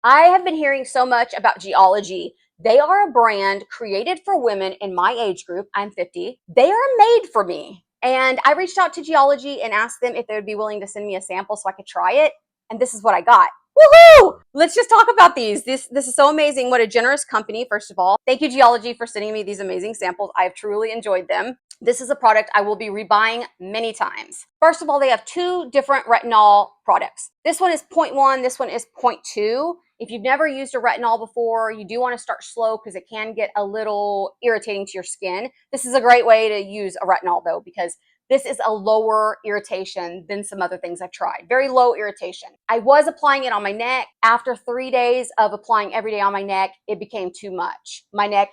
I have been hearing so much about Geologie. They are a brand created for women in my age group. I'm 50. They are made for me. And I reached out to Geologie and asked them if they would be willing to send me a sample so I could try it. And this is what I got. Woohoo! Let's just talk about these. This is so amazing. What a generous company, first of all. Thank you, Geologie, for sending me these amazing samples. I have truly enjoyed them. This is a product I will be rebuying many times. First of all, they have two different retinol products. This one is 0.1, this one is 0.2. If you've never used a retinol before, you do want to start slow because it can get a little irritating to your skin. This is a great way to use a retinol though, because this is a lower irritation than some other things I've tried. Very low irritation. I was applying it on my neck. After 3 days of applying every day on my neck, it became too much. My neck,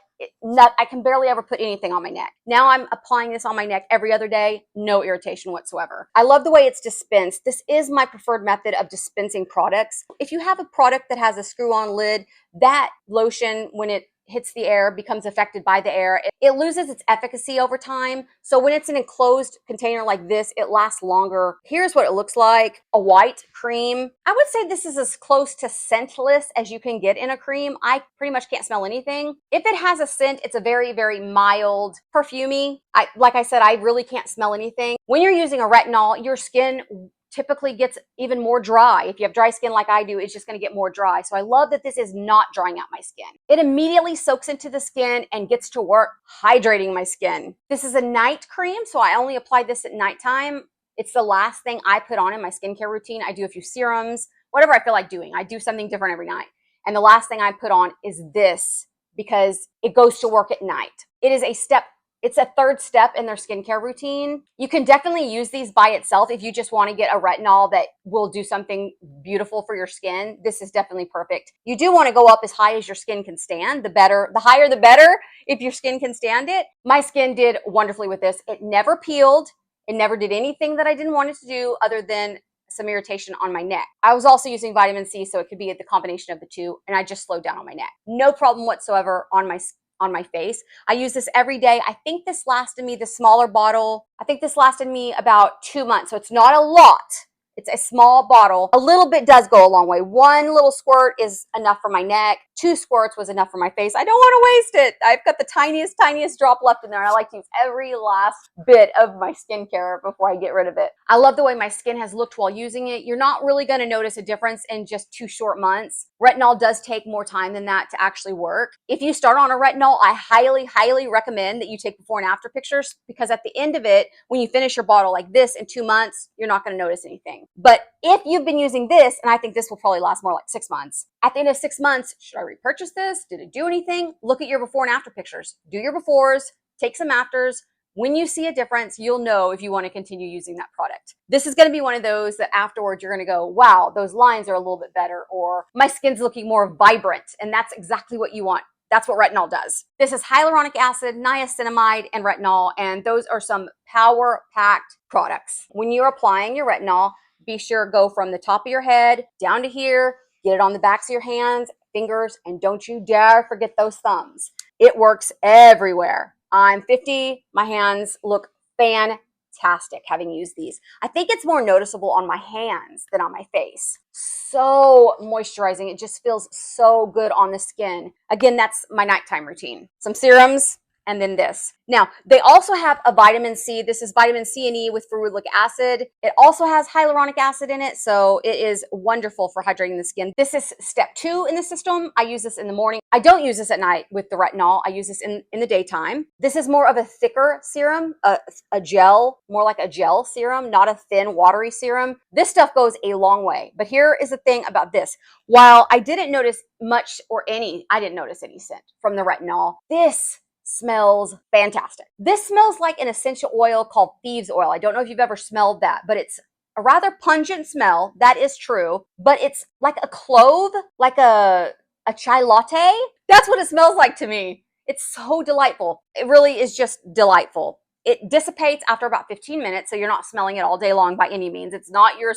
I can barely ever put anything on my neck. Now I'm applying this on my neck every other day, no irritation whatsoever. I love the way it's dispensed. This is my preferred method of dispensing products. If you have a product that has a screw-on lid, that lotion, when it hits the air, becomes affected by the air. It loses its efficacy over time. So when it's an enclosed container like this, it lasts longer. Here's what it looks like. A white cream. I would say this is as close to scentless as you can get in a cream. I pretty much can't smell anything. If it has a scent, it's a very, very mild, perfumey. Like I said, I really can't smell anything. When you're using a retinol, your skin typically gets even more dry. If you have dry skin like I do, it's just going to get more dry. So I love that this is not drying out my skin. It immediately soaks into the skin and gets to work hydrating my skin. This is a night cream, so I only apply this at nighttime. It's the last thing I put on in my skincare routine. I do a few serums, whatever I feel like doing. I do something different every night. And the last thing I put on is this because it goes to work at night. It is It's a third step in their skincare routine. You can definitely use these by itself if you just want to get a retinol that will do something beautiful for your skin. This is definitely perfect. You do want to go up as high as your skin can stand. The higher the better if your skin can stand it. My skin did wonderfully with this. It never peeled. It never did anything that I didn't want it to do other than some irritation on my neck. I was also using vitamin C, so it could be the combination of the two, and I just slowed down on my neck. No problem whatsoever on my face. I use this every day. I think this lasted me, the smaller bottle, I think this lasted me about 2 months. So it's not a lot. It's a small bottle. A little bit does go a long way. One little squirt is enough for my neck. 2 squirts was enough for my face. I don't want to waste it. I've got the tiniest drop left in there. I like to use every last bit of my skincare before I get rid of it. I love the way my skin has looked while using it. You're not really going to notice a difference in just 2 short months. Retinol does take more time than that to actually work. If you start on a retinol, I highly recommend that you take before and after pictures, because at the end of it, when you finish your bottle like this in 2 months, you're not going to notice anything. But if you've been using this, and I think this will probably last more like 6 months, at the end of 6 months, should I repurchase this? Did it do anything? Look at your before and after pictures. Do your befores, take some afters. When you see a difference, you'll know if you want to continue using that product. This is going to be one of those that afterwards you're going to go, wow, those lines are a little bit better, or my skin's looking more vibrant. And that's exactly what you want. That's what retinol does. This is hyaluronic acid, niacinamide, and retinol, and those are some power-packed products. When you're applying your retinol, be sure go from the top of your head down to here, get it on the backs of your hands, fingers, and don't you dare forget those thumbs. It works everywhere. I'm 50, my hands look fantastic having used these. I think it's more noticeable on my hands than on my face. So moisturizing, it just feels so good on the skin. Again, that's my nighttime routine. Some serums, and then this. Now, they also have a vitamin C. This is vitamin C and E with ferulic acid. It also has hyaluronic acid in it, so it is wonderful for hydrating the skin. This is step 2 in the system. I use this in the morning. I don't use this at night with the retinol. I use this in the daytime. This is more of a thicker serum, a gel, more like a gel serum, not a thin, watery serum. This stuff goes a long way. But here is the thing about this. While I didn't notice I didn't notice any scent from the retinol, this smells fantastic. This smells like an essential oil called thieves oil. I don't know if you've ever smelled that, but it's a rather pungent smell. That is true, but it's like a clove, like a chai latte. That's what it smells like to me. It's so delightful. It really is just delightful. It dissipates after about 15 minutes, so you're not smelling it all day long by any means. It's not your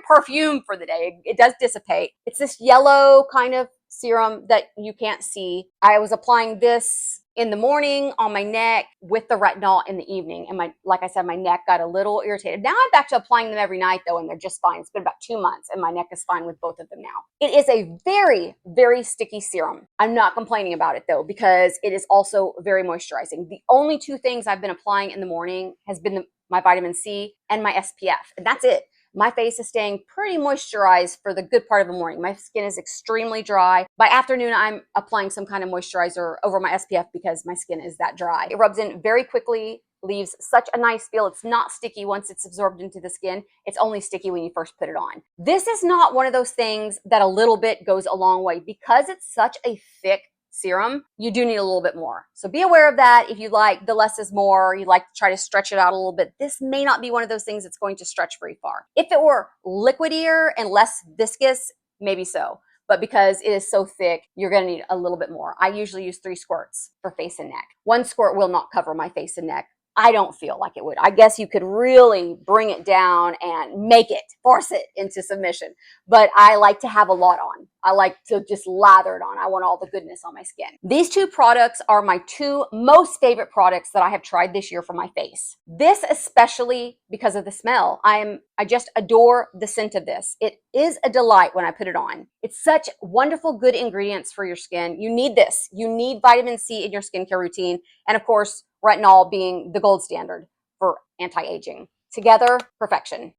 perfume for the day. It does dissipate. It's this yellow kind of serum that you can't see. I was applying this in the morning on my neck with the retinol in the evening. And like I said, my neck got a little irritated. Now I'm back to applying them every night though, and they're just fine. It's been about 2 months and my neck is fine with both of them now. It is a very, very sticky serum. I'm not complaining about it though, because it is also very moisturizing. The only two things I've been applying in the morning has been my vitamin C and my SPF, and that's it. My face is staying pretty moisturized for the good part of the morning. My skin is extremely dry. By afternoon, I'm applying some kind of moisturizer over my SPF because my skin is that dry. It rubs in very quickly, leaves such a nice feel. It's not sticky once it's absorbed into the skin. It's only sticky when you first put it on. This is not one of those things that a little bit goes a long way. Because it's such a thick serum, you do need a little bit more. So be aware of that. If you like the less is more, you like to try to stretch it out a little bit, this may not be one of those things that's going to stretch very far. If it were liquidier and less viscous, maybe so. But because it is so thick, you're going to need a little bit more. I usually use 3 squirts for face and neck. 1 squirt will not cover my face and neck. I don't feel like it would. I guess you could really bring it down and force it into submission. But I like to have a lot on. I like to just lather it on. I want all the goodness on my skin. These 2 products are my 2 most favorite products that I have tried this year for my face. This especially because of the smell. I just adore the scent of this. It is a delight when I put it on. It's such wonderful, good ingredients for your skin. You need this. You need vitamin C in your skincare routine. And of course, retinol being the gold standard for anti-aging. Together, perfection.